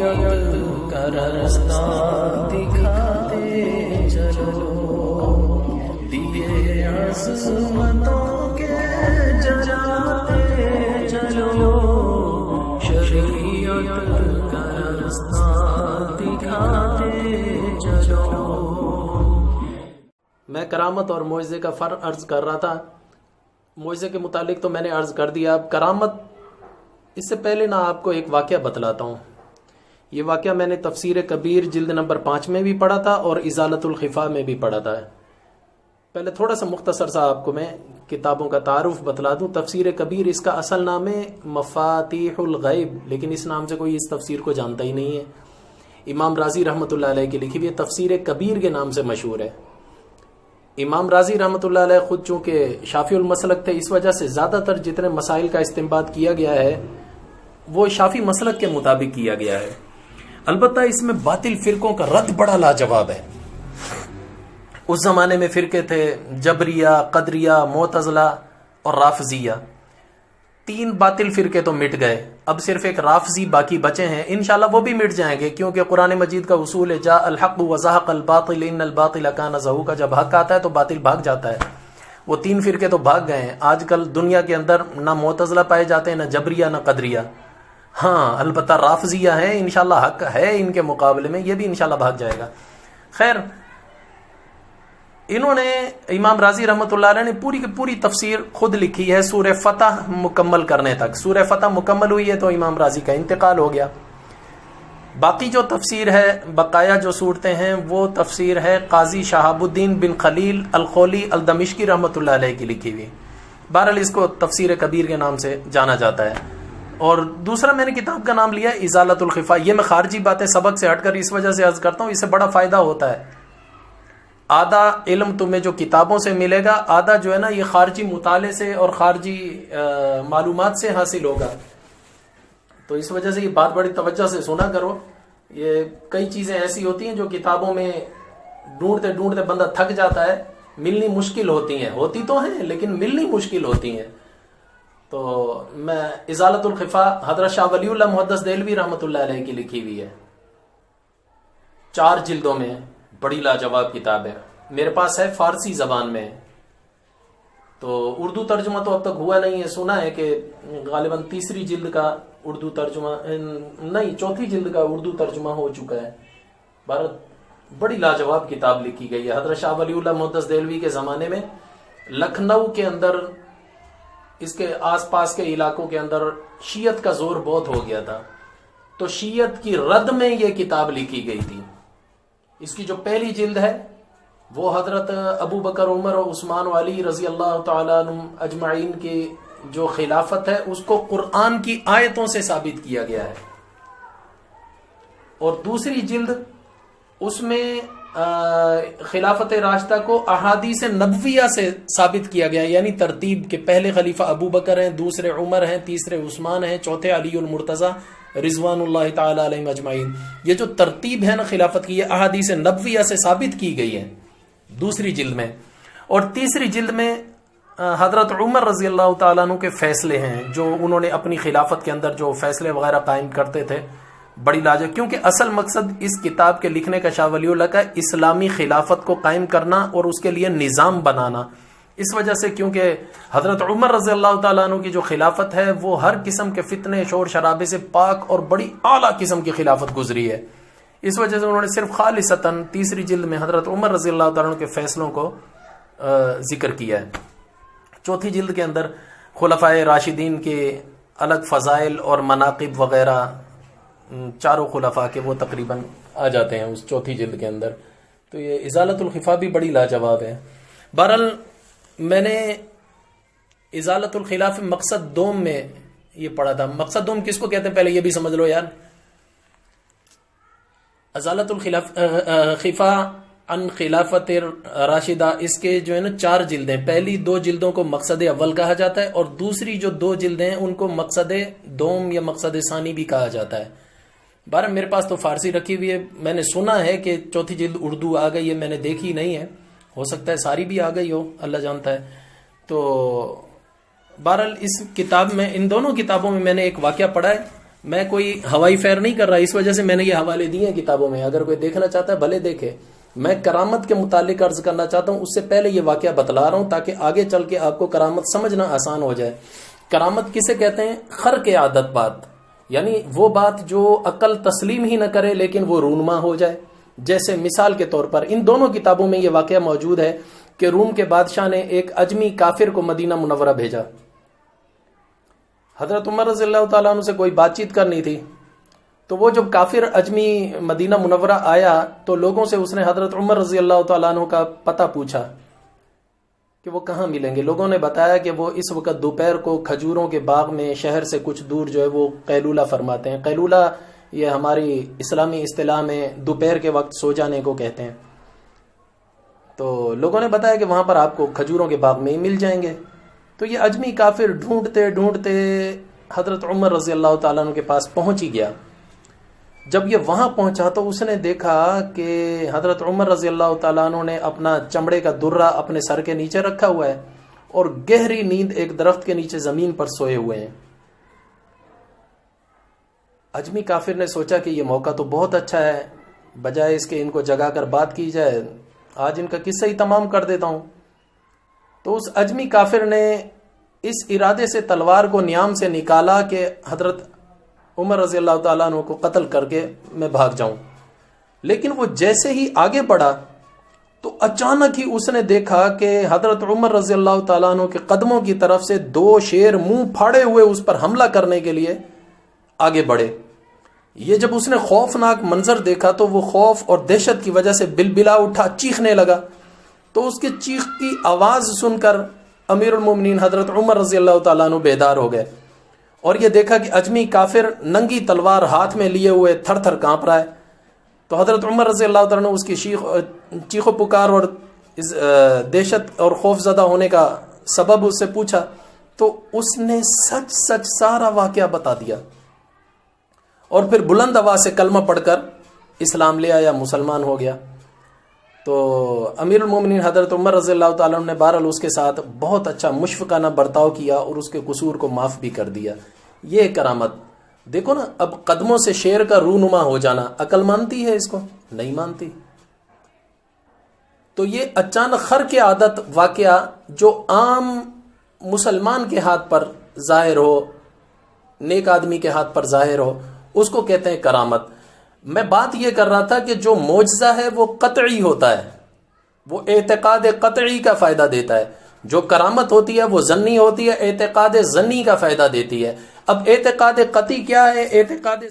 شریعت کا رستہ دکھاتے چلو، دیے عظمتوں کے جلاتے چلو، شریعت کا رستہ دکھاتے چلو۔ میں کرامت اور معجزے کا فرق عرض کر رہا تھا۔ معجزے کے متعلق تو میں نے عرض کر دیا۔ اب کرامت، اس سے پہلے آپ کو ایک واقعہ بتلاتا ہوں۔ یہ واقعہ میں نے تفسیر کبیر جلد نمبر 5 میں بھی پڑھا تھا اور ازالۃ الخفا میں بھی پڑھا تھا۔ پہلے تھوڑا سا مختصر سا آپ کو میں کتابوں کا تعارف بتلا دوں۔ تفسیر کبیر، اس کا اصل نام ہے مفاتیح الغیب، لیکن اس نام سے کوئی اس تفسیر کو جانتا ہی نہیں ہے۔ امام رازی رحمۃ اللہ علیہ کی لکھی ہوئی تفسیر کبیر کے نام سے مشہور ہے۔ امام رازی رحمۃ اللہ علیہ خود چونکہ شافعی المسلک تھے، اس وجہ سے زیادہ تر جتنے مسائل کا استنباط کیا گیا ہے وہ شافعی مسلک کے مطابق کیا گیا ہے۔ البتہ اس میں باطل فرقوں کا رد بڑا لاجواب ہے۔ اس زمانے میں فرقے تھے جبریہ، قدریہ، معتزلہ اور رافضیہ۔ 3 باطل فرقے تو مٹ گئے، اب صرف ایک رافضی باقی بچے ہیں۔ انشاءاللہ وہ بھی مٹ جائیں گے، کیونکہ قرآن مجید کا اصول ہے جاء الحق وزہق الباطل ان الباطل کان زہوقا، جب حق آتا ہے تو باطل بھاگ جاتا ہے۔ وہ 3 فرقے تو بھاگ گئے ہیں۔ آج کل دنیا کے اندر نہ معتزلہ پائے جاتے ہیں، نہ جبریہ، نہ قدریہ۔ ہاں البتہ رافضیہ ہیں، انشاءاللہ حق ہے ان کے مقابلے میں، یہ بھی انشاءاللہ بھاگ جائے گا۔ خیر، انہوں نے، امام رازی رحمۃ اللہ علیہ نے پوری کی پوری تفسیر خود لکھی ہے سورہ فتح مکمل کرنے تک۔ سورہ فتح مکمل ہوئی ہے تو امام رازی کا انتقال ہو گیا۔ باقی جو تفسیر ہے، بقایا جو صورتیں ہیں، وہ تفسیر ہے قاضی شہاب الدین بن خلیل الخولی الدمشقی رحمۃ اللہ علیہ کی لکھی ہوئی۔ بہرحال اس کو تفسیر کبیر کے نام سے جانا جاتا ہے۔ اور دوسرا میں نے کتاب کا نام لیا ازالۃ الخفا۔ یہ میں خارجی باتیں سبق سے ہٹ کر اس وجہ سے عرض کرتا ہوں، اس سے بڑا فائدہ ہوتا ہے۔ آدھا علم تمہیں جو کتابوں سے ملے گا، آدھا جو ہے نا یہ خارجی مطالعے سے اور خارجی معلومات سے حاصل ہوگا۔ تو اس وجہ سے یہ بات بڑی توجہ سے سنا کرو۔ یہ کئی چیزیں ایسی ہوتی ہیں جو کتابوں میں ڈھونڈتے ڈھونڈتے بندہ تھک جاتا ہے، ملنی مشکل ہوتی ہیں، ہوتی تو ہیں لیکن ملنی مشکل ہوتی ہیں۔ تو میں ازالۃ الخفا حضرت شاہ ولی اللہ محدث دہلوی رحمۃ اللہ علیہ کی لکھی ہوئی ہے، 4 جلدوں میں، بڑی لاجواب کتاب ہے۔ میرے پاس ہے فارسی زبان میں، تو اردو ترجمہ تو اب تک ہوا نہیں ہے۔ سنا ہے کہ غالباً 3ری جلد کا اردو ترجمہ، نہیں 4تھی جلد کا اردو ترجمہ ہو چکا ہے۔ بڑی لاجواب کتاب لکھی گئی ہے۔ حضرت شاہ ولی اللہ محدث دہلوی کے زمانے میں لکھنؤ کے اندر، اس کے آس پاس کے علاقوں کے اندر شیعت کا زور بہت ہو گیا تھا، تو شیعت کی رد میں یہ کتاب لکھی گئی تھی۔ اس کی جو پہلی جلد ہے وہ حضرت ابو بکر، عمر اور عثمان و علی رضی اللہ تعالیٰ عنہم اجمعین کی جو خلافت ہے اس کو قرآن کی آیتوں سے ثابت کیا گیا ہے، اور دوسری جلد اس میں خلافت راشدہ کو احادیث نبویہ سے ثابت کیا گیا، یعنی ترتیب کے پہلے خلیفہ ابو بکر ہیں، دوسرے عمر ہیں، تیسرے عثمان ہیں، چوتھے علی المرتضیٰ رضوان اللہ تعالی علیہم اجمعین۔ یہ جو ترتیب ہے نا خلافت کی، یہ احادیث نبویہ سے ثابت کی گئی ہے دوسری جلد میں۔ اور تیسری جلد میں حضرت عمر رضی اللہ تعالیٰ عنہ کے فیصلے ہیں، جو انہوں نے اپنی خلافت کے اندر جو فیصلے وغیرہ قائم کرتے تھے، بڑی لاجواب، کیونکہ اصل مقصد اس کتاب کے لکھنے کا شاہ ولی اللہ کا اسلامی خلافت کو قائم کرنا اور اس کے لیے نظام بنانا۔ اس وجہ سے کیونکہ حضرت عمر رضی اللہ تعالیٰ عنہ کی جو خلافت ہے وہ ہر قسم کے فتنے شور شرابے سے پاک اور بڑی اعلیٰ قسم کی خلافت گزری ہے۔ اس وجہ سے انہوں نے صرف خالصتاً تیسری جلد میں حضرت عمر رضی اللہ تعالیٰ عنہ کے فیصلوں کو ذکر کیا ہے۔ چوتھی جلد کے اندر خلفائے راشدین کے الگ فضائل اور مناقب وغیرہ، 4 خلفاء کے، وہ تقریباً آ جاتے ہیں اس چوتھی جلد کے اندر۔ تو یہ ازالۃ الخفا بھی بڑی لاجواب ہے۔ بہرحال میں نے ازالۃ الخلاف مقصد دوم میں یہ پڑھا تھا۔ مقصد دوم کس کو کہتے ہیں پہلے یہ بھی سمجھ لو یار۔ ازالۃ الخفا عن خلافت راشدہ، اس کے جو ہے نا 4 جلدیں، پہلی 2 جلدوں کو مقصد اول کہا جاتا ہے، اور دوسری جو 2 جلدیں ہیں ان کو مقصد دوم یا مقصد ثانی بھی کہا جاتا ہے۔ بہرحال میرے پاس تو فارسی رکھی ہوئی ہے، میں نے سنا ہے کہ چوتھی جلد اردو آ گئی ہے، میں نے دیکھی نہیں ہے، ہو سکتا ہے ساری بھی آ گئی ہو، اللہ جانتا ہے۔ تو بہرحال اس کتاب میں، ان دونوں کتابوں میں نے ایک واقعہ پڑھا ہے میں کوئی ہوائی فیر نہیں کر رہا، اس وجہ سے میں نے یہ حوالے دیے ہیں کتابوں میں، اگر کوئی دیکھنا چاہتا ہے بھلے دیکھے. میں کرامت کے متعلق عرض کرنا چاہتا ہوں، اس سے پہلے یہ واقعہ بتلا رہا ہوں تاکہ آگے چل کے آپ کو کرامت سمجھنا آسان ہو جائے. کرامت کسے کہتے ہیں؟ خرق عادت بات، یعنی وہ بات جو عقل تسلیم ہی نہ کرے لیکن وہ رونما ہو جائے. جیسے مثال کے طور پر ان دونوں کتابوں میں یہ واقعہ موجود ہے کہ روم کے بادشاہ نے ایک اجمی کافر کو مدینہ منورہ بھیجا. حضرت عمر رضی اللہ تعالیٰ عنہ سے کوئی بات چیت کرنی تھی، تو وہ جب کافر اجمی مدینہ منورہ آیا تو لوگوں سے اس نے حضرت عمر رضی اللہ تعالیٰ عنہ کا پتہ پوچھا کہ وہ کہاں ملیں گے. لوگوں نے بتایا کہ وہ اس وقت دوپہر کو کھجوروں کے باغ میں شہر سے کچھ دور جو ہے وہ قیلولہ فرماتے ہیں. قیلولہ یہ ہماری اسلامی اصطلاح میں دوپہر کے وقت سو جانے کو کہتے ہیں. تو لوگوں نے بتایا کہ وہاں پر آپ کو کھجوروں کے باغ میں ہی مل جائیں گے. تو یہ اجمی کافر ڈھونڈتے ڈھونڈتے حضرت عمر رضی اللہ تعالیٰ عنہ کے پاس پہنچ ہی گیا. جب یہ وہاں پہنچا تو اس نے دیکھا کہ حضرت عمر رضی اللہ تعالیٰ عنہ نے اپنا چمڑے کا درہ اپنے سر کے نیچے رکھا ہوا ہے اور گہری نیند ایک درخت کے نیچے زمین پر سوئے ہوئے ہیں. اجمی کافر نے سوچا کہ یہ موقع تو بہت اچھا ہے، بجائے اس کے ان کو جگا کر بات کی جائے، آج ان کا قصہ ہی تمام کر دیتا ہوں. تو اس اجمی کافر نے اس ارادے سے تلوار کو نیام سے نکالا کہ حضرت عمر رضی اللہ تعالیٰ عنہ کو قتل کر کے میں بھاگ جاؤں. لیکن وہ جیسے ہی آگے بڑھا تو اچانک ہی اس نے دیکھا کہ حضرت عمر رضی اللہ تعالیٰ عنہ کے قدموں کی طرف سے 2 شیر منہ پھاڑے ہوئے اس پر حملہ کرنے کے لیے آگے بڑھے. یہ جب اس نے خوفناک منظر دیکھا تو وہ خوف اور دہشت کی وجہ سے بلبلا اٹھا، چیخنے لگا. تو اس کے چیخ کی آواز سن کر امیر المومنین حضرت عمر رضی اللہ تعالیٰ عنہ بیدار ہو گئے اور یہ دیکھا کہ اجمی کافر ننگی تلوار ہاتھ میں لیے ہوئے تھر تھر کانپ رہا ہے. تو حضرت عمر رضی اللہ تعالیٰ عنہ اس کی چیخ و پکار اور اس دہشت اور خوف زدہ ہونے کا سبب اس سے پوچھا تو اس نے سچ سچ سارا واقعہ بتا دیا اور پھر بلند آواز سے کلمہ پڑھ کر اسلام لے آیا، مسلمان ہو گیا. تو امیر المومنین حضرت عمر رضی اللہ تعالیٰ عنہ نے بہرحال اس کے ساتھ بہت اچھا مشفقانہ برتاؤ کیا اور اس کے قصور کو معاف بھی کر دیا. یہ کرامت دیکھو نا. اب قدموں سے شیر کا رونما ہو جانا عقل مانتی ہے؟ اس کو نہیں مانتی. تو یہ اچانک خرق عادت واقعہ جو عام مسلمان کے ہاتھ پر ظاہر ہو، نیک آدمی کے ہاتھ پر ظاہر ہو، اس کو کہتے ہیں کرامت. میں بات یہ کر رہا تھا کہ جو معجزہ ہے وہ قطعی ہوتا ہے، وہ اعتقاد قطعی کا فائدہ دیتا ہے. جو کرامت ہوتی ہے وہ ظنی ہوتی ہے، اعتقاد ظنی کا فائدہ دیتی ہے. اب اعتقاد قطعی کیا ہے؟ اعتقاد